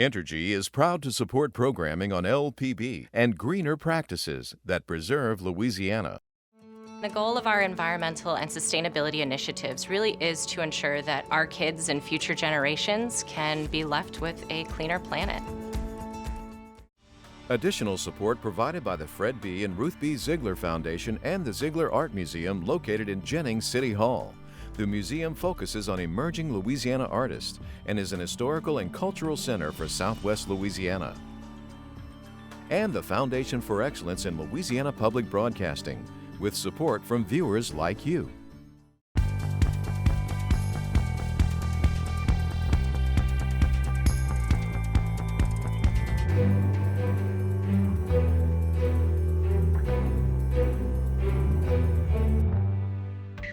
Entergy is proud to support programming on LPB and greener practices that preserve Louisiana. The goal of our environmental and sustainability initiatives really is to ensure that our kids and future generations can be left with a cleaner planet. Additional support provided by the Fred B. and Ruth B. Ziegler Foundation and the Ziegler Art Museum located in Jennings City Hall. The museum focuses on emerging Louisiana artists and is an historical and cultural center for Southwest Louisiana. And the Foundation for Excellence in Louisiana Public Broadcasting, with support from viewers like you.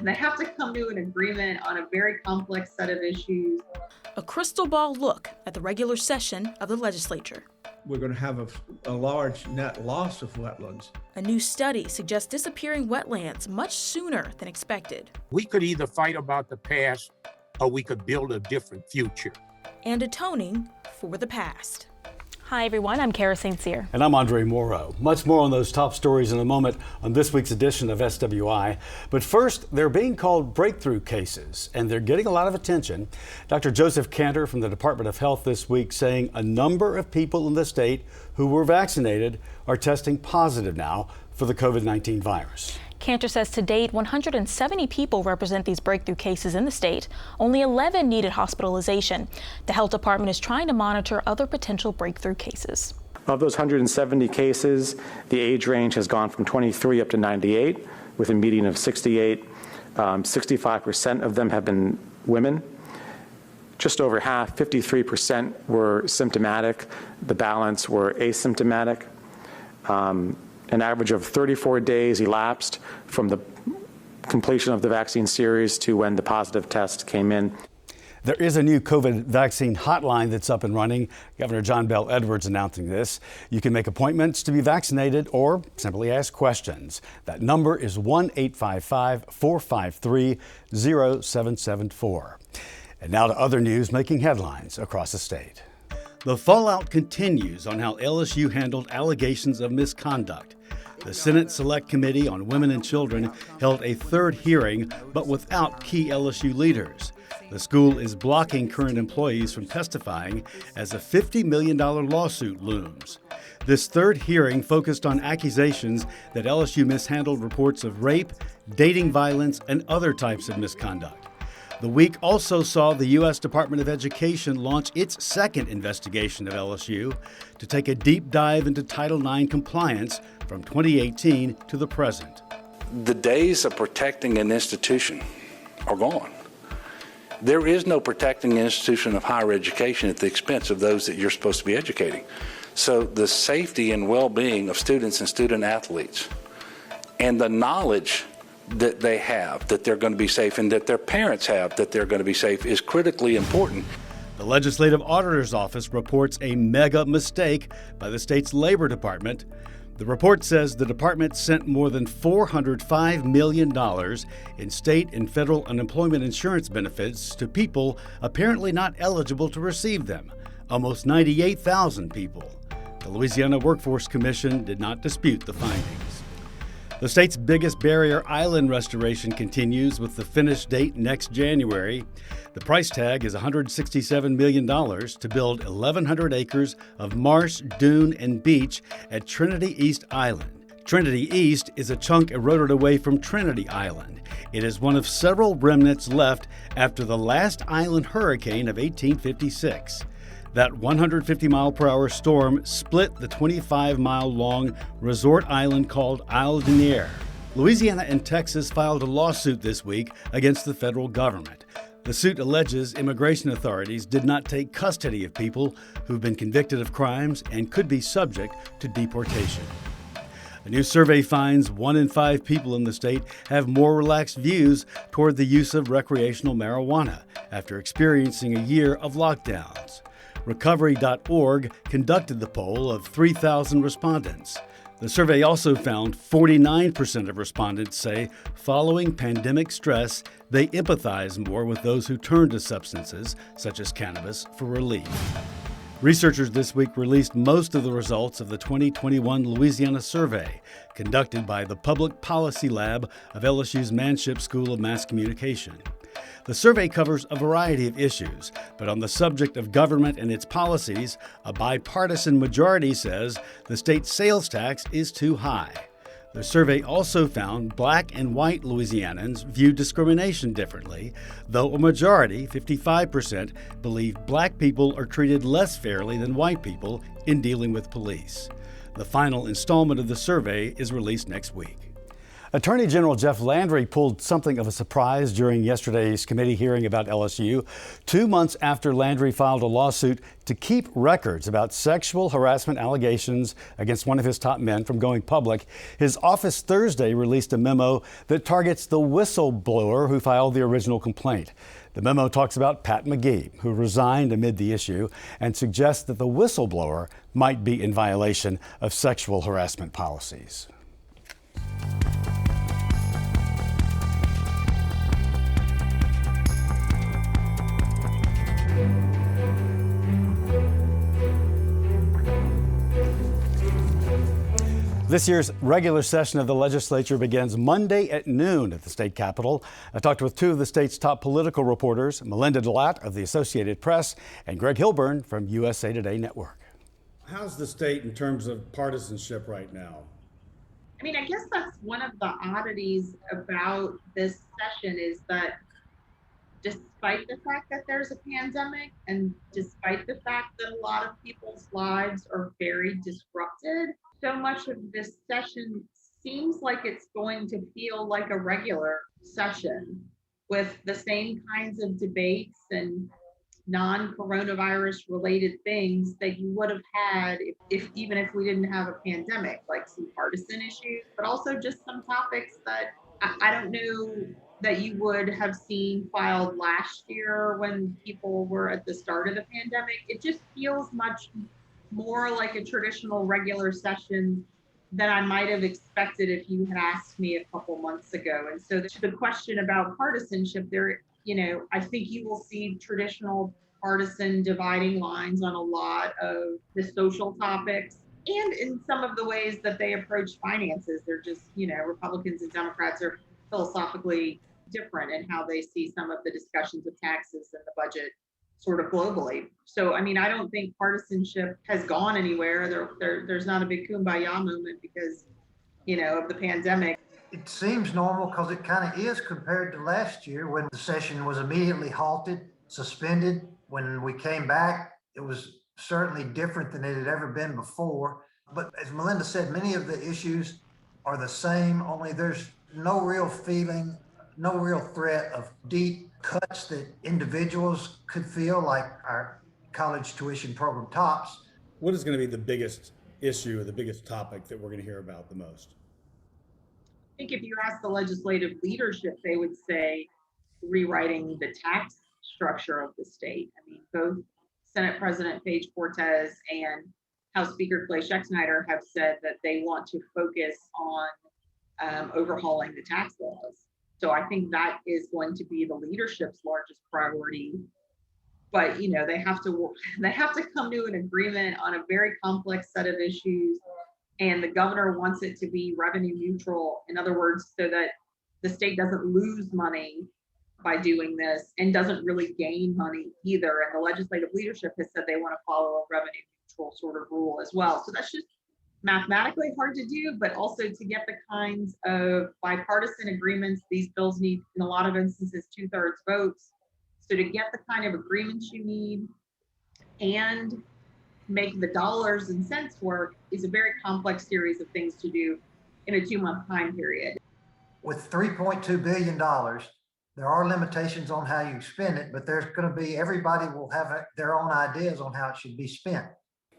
They have to come to an agreement on a very complex set of issues. A crystal ball look at the regular session of the legislature. We're going to have a large net loss of wetlands. A new study suggests disappearing wetlands much sooner than expected. We could either fight about the past or we could build a different future. And atoning for the past. Hi everyone, I'm Kara St. Cyr. And I'm Andre Moreau. Much more on those top stories in a moment on this week's edition of SWI. But first, they're being called breakthrough cases, and they're getting a lot of attention. Dr. Joseph Cantor from the Department of Health this week saying a number of people in the state who were vaccinated are testing positive now for the COVID-19 virus. Cantor says to date, 170 people represent these breakthrough cases in the state. Only 11 needed hospitalization. The health department is trying to monitor other potential breakthrough cases. Of those 170 cases, the age range has gone from 23 up to 98, with a median of 68. 65% of them have been women. Just over half, 53%, were symptomatic. The balance were asymptomatic. An average of 34 days elapsed from the completion of the vaccine series to when the positive test came in. There is a new COVID vaccine hotline that's up and running. Governor John Bell Edwards announcing this. You can make appointments to be vaccinated or simply ask questions. That number is 1-855-453-0774. And now to other news making headlines across the state. The fallout continues on how LSU handled allegations of misconduct. The Senate Select Committee on Women and Children held a third hearing, but without key LSU leaders. The school is blocking current employees from testifying as a $50 million lawsuit looms. This third hearing focused on accusations that LSU mishandled reports of rape, dating violence, and other types of misconduct. The week also saw the U.S. Department of Education launch its second investigation of LSU to take a deep dive into Title IX compliance from 2018 to the present. The days of protecting an institution are gone. There is no protecting an institution of higher education at the expense of those that you're supposed to be educating. So the safety and well-being of students and student athletes and the knowledge that they have that they're going to be safe and that their parents have that they're going to be safe is critically important. The Legislative Auditor's Office reports a mega mistake by the state's Labor Department. The report says the department sent more than $405 million in state and federal unemployment insurance benefits to people apparently not eligible to receive them, almost 98,000 people. The Louisiana Workforce Commission did not dispute the findings. The state's biggest barrier island restoration continues with the finish date next January. The price tag is $167 million to build 1,100 acres of marsh, dune, and beach at Trinity East Island. Trinity East is a chunk eroded away from Trinity Island. It is one of several remnants left after the last island hurricane of 1856. That 150-mile-per-hour storm split the 25-mile-long resort island called Isle de Nier. Louisiana and Texas filed a lawsuit this week against the federal government. The suit alleges immigration authorities did not take custody of people who've been convicted of crimes and could be subject to deportation. A new survey finds 1 in 5 people in the state have more relaxed views toward the use of recreational marijuana after experiencing a year of lockdowns. Recovery.org conducted the poll of 3,000 respondents. The survey also found 49% of respondents say following pandemic stress, they empathize more with those who turn to substances, such as cannabis, for relief. Researchers this week released most of the results of the 2021 Louisiana survey conducted by the Public Policy Lab of LSU's Manship School of Mass Communication. The survey covers a variety of issues, but on the subject of government and its policies, a bipartisan majority says the state sales tax is too high. The survey also found black and white Louisianans view discrimination differently, though a majority, 55%, believe black people are treated less fairly than white people in dealing with police. The final installment of the survey is released next week. Attorney General Jeff Landry pulled something of a surprise during yesterday's committee hearing about LSU. 2 months after Landry filed a lawsuit to keep records about sexual harassment allegations against one of his top men from going public, his office Thursday released a memo that targets the whistleblower who filed the original complaint. The memo talks about Pat McGee, who resigned amid the issue, and suggests that the whistleblower might be in violation of sexual harassment policies. This year's regular session of the legislature begins Monday at noon at the state capitol. I talked with two of the state's top political reporters, Melinda Deslatte of the Associated Press and Greg Hilburn from USA Today Network. How's the state in terms of partisanship right now? I mean, I guess that's one of the oddities about this session is that despite the fact that there's a pandemic and despite the fact that a lot of people's lives are very disrupted, so much of this session seems like it's going to feel like a regular session with the same kinds of debates and non-coronavirus related things that you would have had if even if we didn't have a pandemic, like some partisan issues, but also just some topics that I don't know that you would have seen filed last year when people were at the start of the pandemic. It just feels much more like a traditional regular session than I might have expected if you had asked me a couple months ago. And so the question about partisanship there, I think you will see traditional partisan dividing lines on a lot of the social topics and in some of the ways that they approach finances. They're just, Republicans and Democrats are philosophically different in how they see some of the discussions of taxes and the budget sort of globally. So, I mean, I don't think partisanship has gone anywhere. There's not a big kumbaya moment because, of the pandemic. It seems normal because it kind of is compared to last year when the session was immediately halted, suspended. When we came back, it was certainly different than it had ever been before. But as Melinda said, many of the issues are the same, only there's no real feeling, no real threat of deep cuts that individuals could feel, like our college tuition program tops. What is going to be the biggest issue or the biggest topic that we're going to hear about the most? I think if you ask the legislative leadership, they would say rewriting the tax structure of the state. I mean, both Senate President Paige Cortez and House Speaker Clay Schexnayder have said that they want to focus on overhauling the tax laws. So I think that is going to be the leadership's largest priority. But they have to come to an agreement on a very complex set of issues, and the governor wants it to be revenue neutral. In other words, so that the state doesn't lose money by doing this and doesn't really gain money either. And the legislative leadership has said they want to follow a revenue neutral sort of rule as well. So that's just mathematically hard to do, but also to get the kinds of bipartisan agreements these bills need, in a lot of instances, 2/3 votes. So to get the kind of agreements you need and make the dollars and cents work is a very complex series of things to do in a 2-month time period. With $3.2 billion, there are limitations on how you spend it, but there's going to be, everybody will have their own ideas on how it should be spent.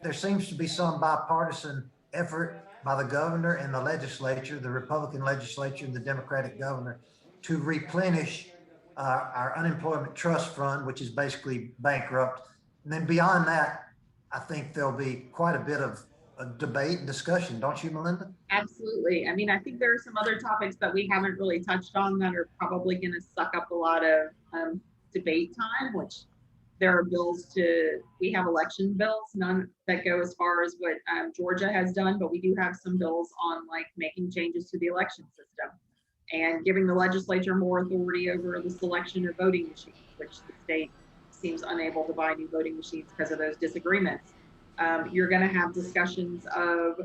There seems to be some bipartisan effort by the governor and the legislature, the Republican legislature and the Democratic governor, to replenish our unemployment trust fund, which is basically bankrupt. And then beyond that, I think there'll be quite a bit of debate and discussion, don't you, Melinda? Absolutely. I mean, I think there are some other topics that we haven't really touched on that are probably going to suck up a lot of debate time, which There are we have election bills, none that go as far as what Georgia has done, but we do have some bills on like making changes to the election system and giving the legislature more authority over the selection of voting machines, which the state seems unable to buy new voting machines because of those disagreements. You're going to have discussions of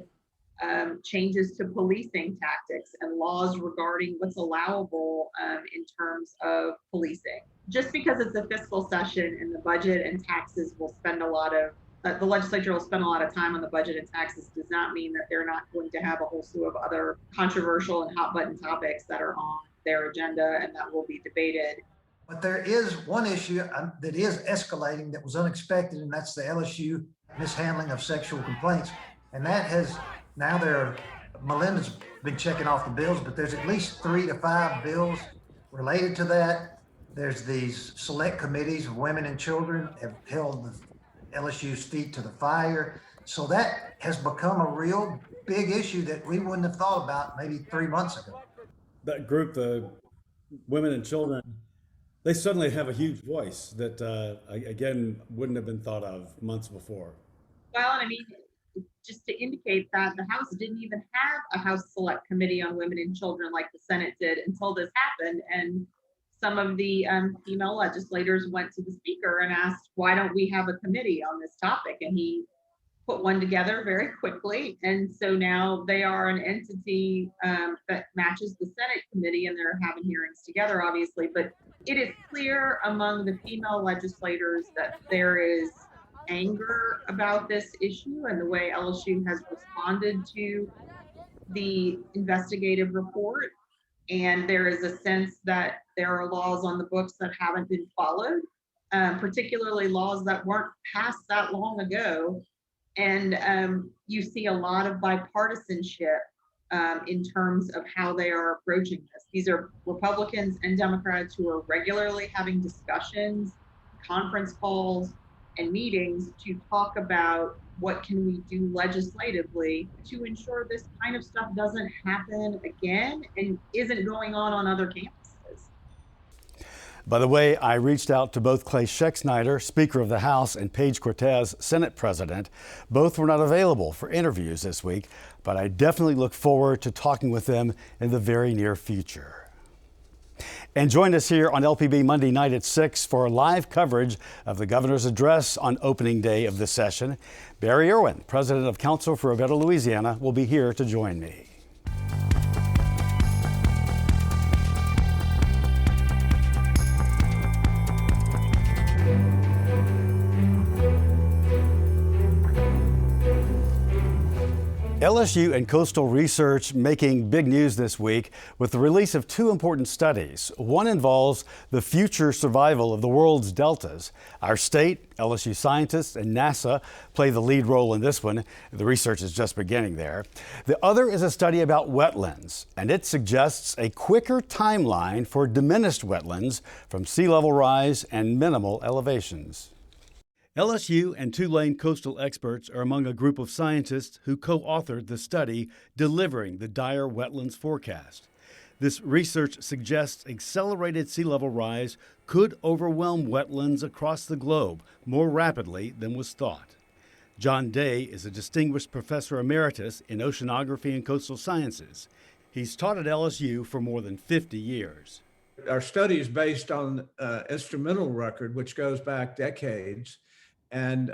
changes to policing tactics and laws regarding what's allowable in terms of policing. Just because it's a fiscal session and the budget and taxes will spend the legislature will spend a lot of time on the budget and taxes does not mean that they're not going to have a whole slew of other controversial and hot button topics that are on their agenda and that will be debated. But there is one issue that is escalating that was unexpected, and that's the LSU mishandling of sexual complaints. And that has Melinda's been checking off the bills, but there's at least 3 to 5 bills related to that. There's these select committees of women and children have held the LSU's feet to the fire. So that has become a real big issue that we wouldn't have thought about maybe 3 months ago. That group, the women and children, they suddenly have a huge voice that, again, wouldn't have been thought of months before. Well, I mean, just to indicate that the House didn't even have a House Select Committee on Women and Children like the Senate did until this happened. And some of the female legislators went to the Speaker and asked, why don't we have a committee on this topic? And he put one together very quickly. And so now they are an entity that matches the Senate committee, and they're having hearings together, obviously. But it is clear among the female legislators that there is anger about this issue and the way LSU has responded to the investigative report. And there is a sense that there are laws on the books that haven't been followed, particularly laws that weren't passed that long ago. And you see a lot of bipartisanship in terms of how they are approaching this. These are Republicans and Democrats who are regularly having discussions, conference calls, and meetings to talk about what can we do legislatively to ensure this kind of stuff doesn't happen again and isn't going on other campuses. By the way, I reached out to both Clay Schexnayder, Speaker of the House, and Paige Cortez, Senate President. Both were not available for interviews this week, but I definitely look forward to talking with them in the very near future. And join us here on LPB Monday night at 6 for live coverage of the governor's address on opening day of the session. Barry Irwin, president of Council for a Better Louisiana, will be here to join me. LSU and Coastal Research making big news this week with the release of 2 important studies. One involves the future survival of the world's deltas. Our state, LSU scientists, and NASA play the lead role in this one. The research is just beginning there. The other is a study about wetlands, and it suggests a quicker timeline for diminished wetlands from sea level rise and minimal elevations. LSU and Tulane coastal experts are among a group of scientists who co-authored the study delivering the dire wetlands forecast. This research suggests accelerated sea level rise could overwhelm wetlands across the globe more rapidly than was thought. John Day is a distinguished professor emeritus in oceanography and coastal sciences. He's taught at LSU for more than 50 years. Our study is based on instrumental record, which goes back decades. And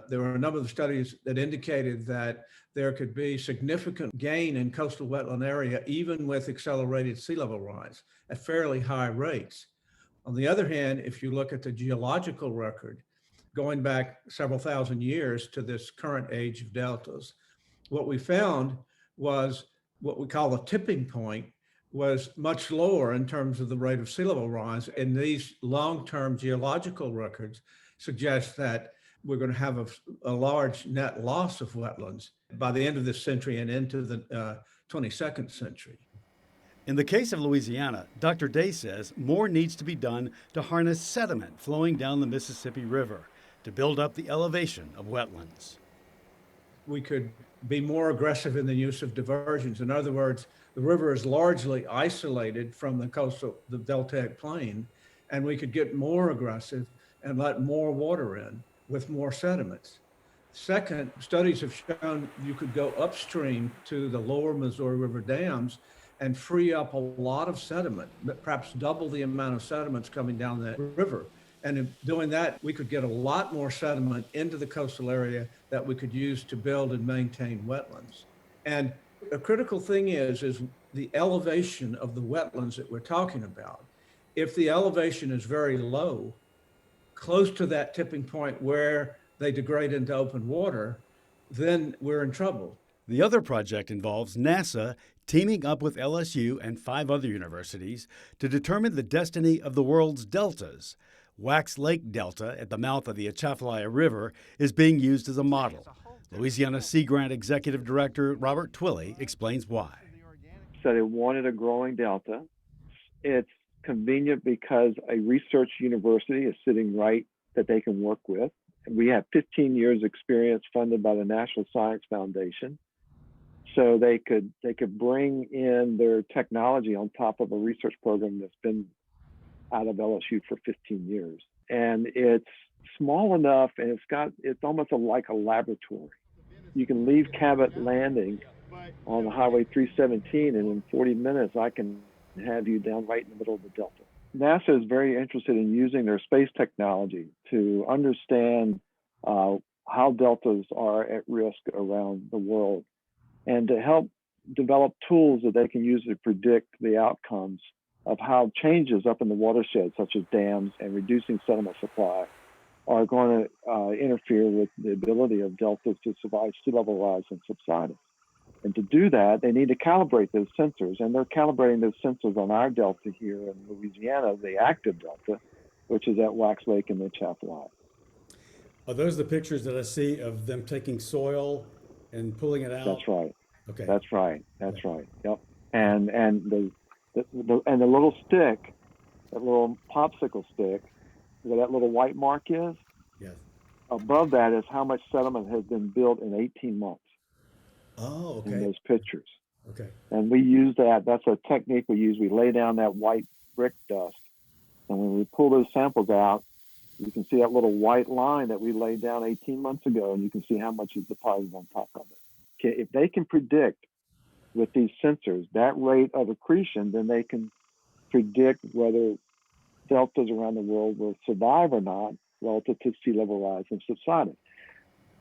there were a number of studies that indicated that there could be significant gain in coastal wetland area, even with accelerated sea level rise at fairly high rates. On the other hand, if you look at the geological record, going back several thousand years to this current age of deltas, what we found was what we call a tipping point was much lower in terms of the rate of sea level rise. And these long-term geological records suggest that we're going to have a large net loss of wetlands by the end of this century and into the 22nd century. In the case of Louisiana, Dr. Day says more needs to be done to harness sediment flowing down the Mississippi River to build up the elevation of wetlands. We could be more aggressive in the use of diversions. In other words, the river is largely isolated from the deltaic plain, and we could get more aggressive and let more water in with more sediments. Second, studies have shown you could go upstream to the lower Missouri River dams and free up a lot of sediment, perhaps double the amount of sediments coming down that river. And in doing that, we could get a lot more sediment into the coastal area that we could use to build and maintain wetlands. And a critical thing is the elevation of the wetlands that we're talking about. If the elevation is very low, close to that tipping point where they degrade into open water, then we're in trouble. The other project involves NASA teaming up with LSU and 5 other universities to determine the destiny of the world's deltas. Wax Lake Delta at the mouth of the Atchafalaya River is being used as a model. Louisiana Sea Grant Executive Director Robert Twilley explains why. So they wanted a growing delta. It's convenient because a research university is sitting right that they can work with. We have 15 years experience funded by the National Science Foundation. So they could bring in their technology on top of a research program that's been out of LSU for 15 years. And it's small enough, and it's almost like a laboratory. You can leave Cabot Landing on the Highway 317, and in 40 minutes, I can have you down right in the middle of the Delta. NASA is very interested in using their space technology to understand how deltas are at risk around the world and to help develop tools that they can use to predict the outcomes of how changes up in the watershed, such as dams and reducing sediment supply, are going to interfere with the ability of deltas to survive sea level rise and subsidence. And to do that, they need to calibrate those sensors, and they're calibrating those sensors on our delta here in Louisiana, the active delta, which is at Wax Lake and the Atchafalaya. Are those the pictures that I see of them taking soil and pulling it out? That's right. Okay. That's right. That's right. Yep. And the little stick, that little popsicle stick, where that little white mark is, yes. Above that is how much sediment has been built in 18 months. Oh, okay. In those pictures. Okay. And we use that. That's a technique we use. We lay down that white brick dust, and when we pull those samples out, you can see that little white line that we laid down 18 months ago, and you can see how much is deposited on top of it. Okay, if they can predict with these sensors that rate of accretion, then they can predict whether deltas around the world will survive or not relative to sea level rise and subsidence.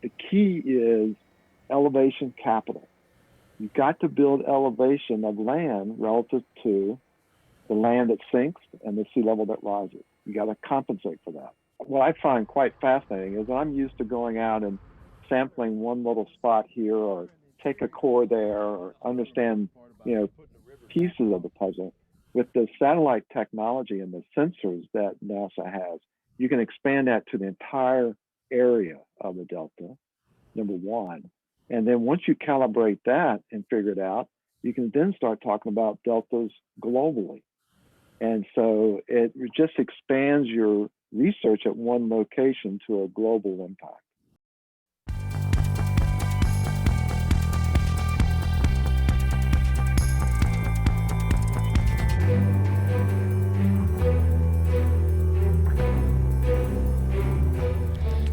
The key is elevation capital. You've got to build elevation of land relative to the land that sinks and the sea level that rises. You got to compensate for that. What I find quite fascinating is I'm used to going out and sampling one little spot here or take a core there or understand, pieces of the puzzle. With the satellite technology and the sensors that NASA has, you can expand that to the entire area of the delta, number one. And then once you calibrate that and figure it out, you can then start talking about deltas globally. And so it just expands your research at one location to a global impact.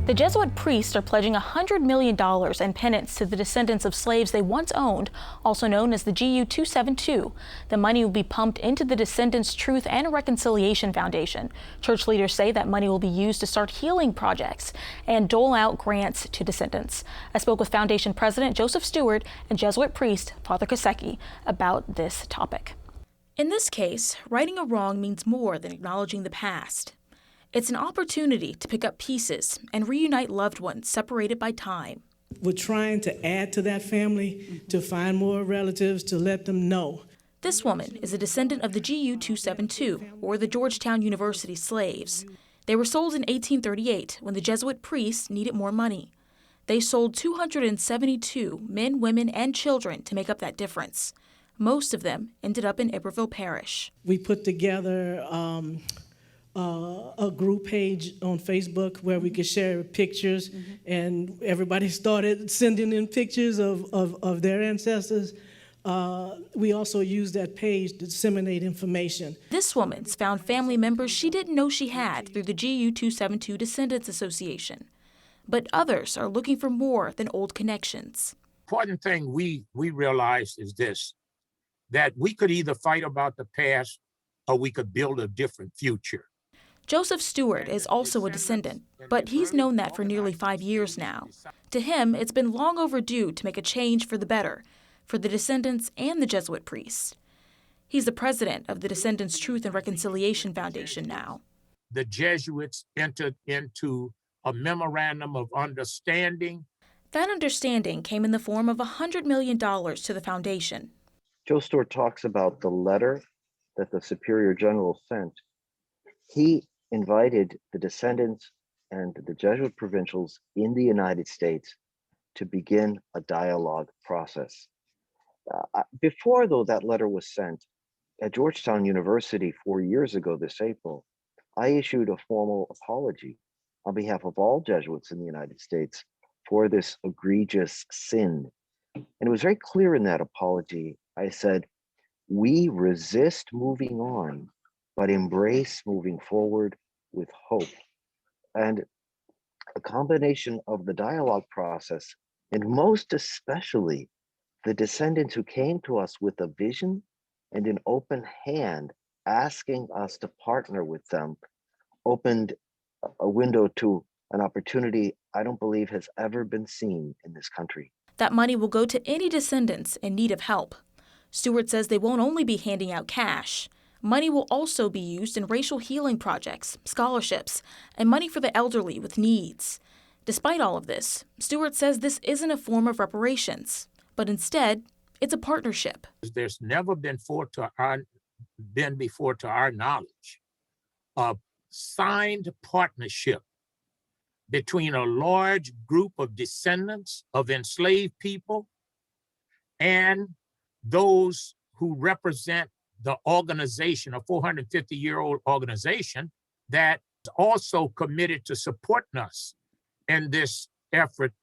The Jesuit priests are pledging $100 million in penance to the descendants of slaves they once owned, also known as the GU272. The money will be pumped into the Descendants Truth and Reconciliation Foundation. Church leaders say that money will be used to start healing projects and dole out grants to descendants. I spoke with Foundation President Joseph Stewart and Jesuit priest Father Kasecki about this topic. In this case, righting a wrong means more than acknowledging the past. It's an opportunity to pick up pieces and reunite loved ones separated by time. We're trying to add to that family, to find more relatives, to let them know. This woman is a descendant of the GU272, or the Georgetown University slaves. They were sold in 1838 when the Jesuit priests needed more money. They sold 272 men, women, and children to make up that difference. Most of them ended up in Iberville Parish. We put together a group page on Facebook where we could share pictures, and everybody started sending in pictures of their ancestors. we also use that page to disseminate information. This woman's found family members she didn't know she had through the GU272 Descendants Association. But others are looking for more than old connections. Important thing we realized is this, that we could either fight about the past or we could build a different future. Joseph Stewart is also a descendant, but he's known that for nearly 5 years now. To him, it's been long overdue to make a change for the better, for the descendants and the Jesuit priests. He's the president of the Descendants Truth and Reconciliation Foundation now. The Jesuits entered into a memorandum of understanding. That understanding came in the form of $100 million to the foundation. Joe Stewart talks about the letter that the Superior General sent. He invited the descendants and the Jesuit provincials in the United States to begin a dialogue process. Before, though, that letter was sent, at Georgetown University 4 years ago this April, I issued a formal apology on behalf of all Jesuits in the United States for this egregious sin. And it was very clear in that apology. I said, we resist moving on, but embrace moving forward with hope. And a combination of the dialogue process, and most especially the descendants who came to us with a vision and an open hand, asking us to partner with them, opened a window to an opportunity I don't believe has ever been seen in this country. That money will go to any descendants in need of help. Stewart says they won't only be handing out cash. Money will also be used in racial healing projects, scholarships, and money for the elderly with needs. Despite all of this, Stewart says this isn't a form of reparations, but instead, it's a partnership. There's never been before to our knowledge, a signed partnership between a large group of descendants of enslaved people and those who represent the organization, a 450-year-old organization that is also committed to supporting us in this effort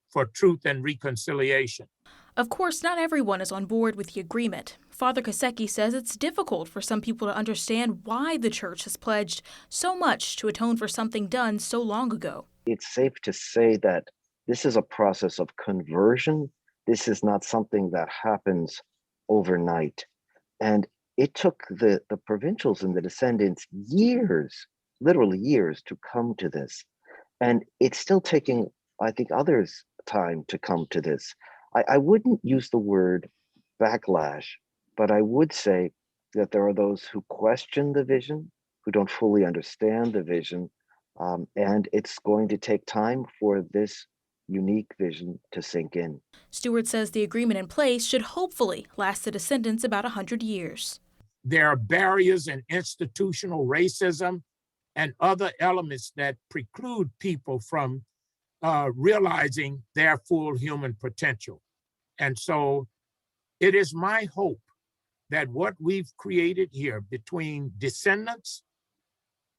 for truth and reconciliation. Of course, not everyone is on board with the agreement. Father Kasecki says it's difficult for some people to understand why the church has pledged so much to atone for something done so long ago. It's safe to say that this is a process of conversion. This is not something that happens overnight. And it took the provincials and the descendants years, literally years, to come to this. And it's still taking, I think, others time to come to this. I wouldn't use the word backlash, but I would say that there are those who question the vision, who don't fully understand the vision, and it's going to take time for this unique vision to sink in. Stewart says the agreement in place should hopefully last the descendants about 100 years. There are barriers in institutional racism and other elements that preclude people from realizing their full human potential. And so it is my hope that what we've created here between descendants,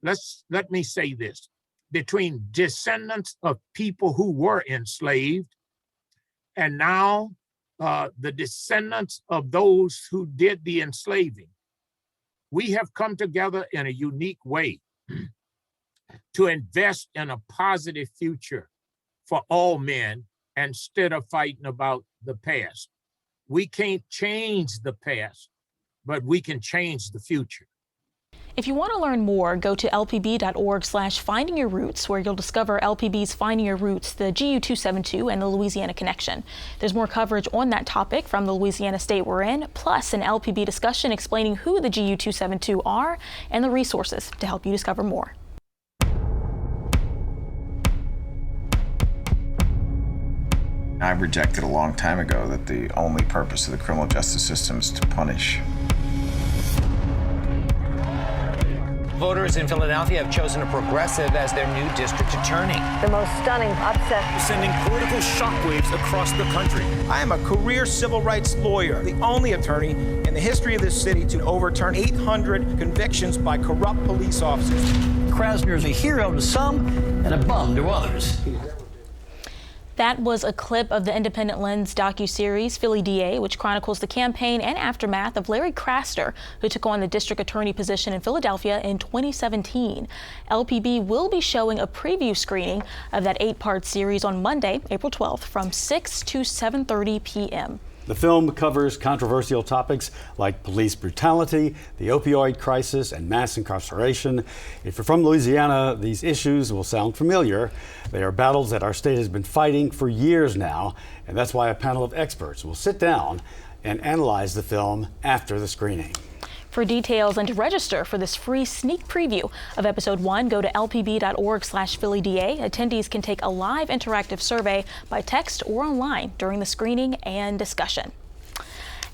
let me say this, between descendants of people who were enslaved and now the descendants of those who did the enslaving, we have come together in a unique way to invest in a positive future for all men instead of fighting about the past. We can't change the past, but we can change the future. If you want to learn more, go to lpb.org/finding your roots, where you'll discover LPB's Finding Your Roots, the GU272, and the Louisiana Connection. There's more coverage on that topic from the Louisiana state we're in, plus an LPB discussion explaining who the GU272 are and the resources to help you discover more. I rejected a long time ago that the only purpose of the criminal justice system is to punish. Voters in Philadelphia have chosen a progressive as their new district attorney. The most stunning upset. Sending political shockwaves across the country. I am a career civil rights lawyer, the only attorney in the history of this city to overturn 800 convictions by corrupt police officers. Krasner is a hero to some and a bum to others. That was a clip of the Independent Lens docuseries Philly DA, which chronicles the campaign and aftermath of Larry Craster, who took on the district attorney position in Philadelphia in 2017. LPB will be showing a preview screening of that 8-part series on Monday, April 12th, from 6 to 7:30 p.m. The film covers controversial topics like police brutality, the opioid crisis, and mass incarceration. If you're from Louisiana, these issues will sound familiar. They are battles that our state has been fighting for years now, and that's why a panel of experts will sit down and analyze the film after the screening. For details and to register for this free sneak preview of episode 1, go to lpb.org/PhillyDA. Attendees can take a live interactive survey by text or online during the screening and discussion.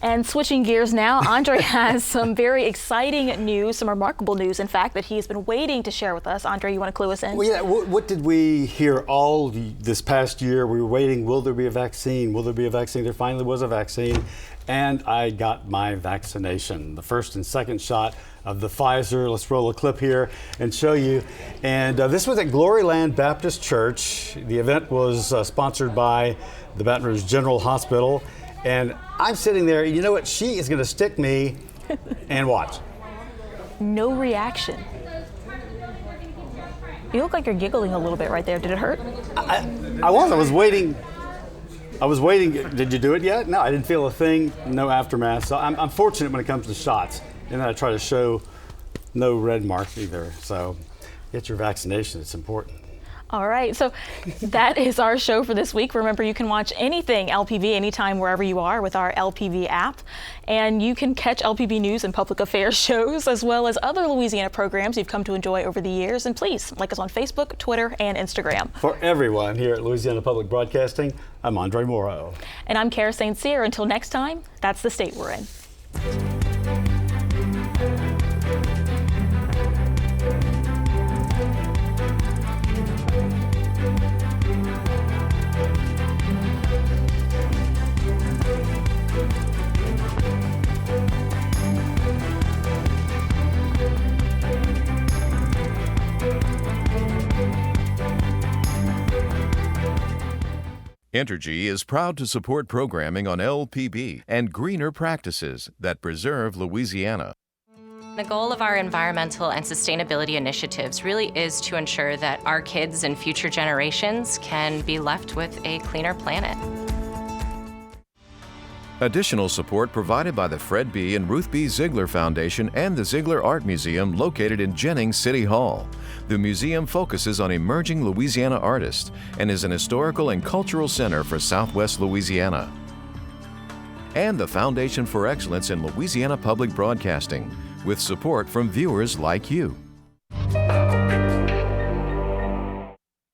And switching gears now, Andre has some very exciting news, some remarkable news, in fact, that he's been waiting to share with us. Andre, you want to clue us in? Well, yeah, what did we hear all this past year? We were waiting, will there be a vaccine? Will there be a vaccine? There finally was a vaccine, and I got my vaccination, the first and second shot of the Pfizer. Let's roll a clip here and show you. And this was at Gloryland Baptist Church. The event was sponsored by the Baton Rouge General Hospital. And I'm sitting there, you know what? She is going to stick me and watch. No reaction. You look like you're giggling a little bit right there. Did it hurt? I was waiting. Did you do it yet? No, I didn't feel a thing. No aftermath. So I'm fortunate when it comes to shots. And I try to show no red marks either. So get your vaccination. It's important. All right, so that is our show for this week. Remember, you can watch anything LPV anytime wherever you are with our LPV app. And you can catch LPV news and public affairs shows as well as other Louisiana programs you've come to enjoy over the years. And please like us on Facebook, Twitter, and Instagram. For everyone here at Louisiana Public Broadcasting, I'm Andre Moreau. And I'm Kara St. Cyr. Until next time, that's the state we're in. Entergy is proud to support programming on LPB and greener practices that preserve Louisiana. The goal of our environmental and sustainability initiatives really is to ensure that our kids and future generations can be left with a cleaner planet. Additional support provided by the Fred B. and Ruth B. Ziegler Foundation and the Ziegler Art Museum located in Jennings City Hall. The museum focuses on emerging Louisiana artists and is an historical and cultural center for Southwest Louisiana. And the Foundation for Excellence in Louisiana Public Broadcasting, with support from viewers like you.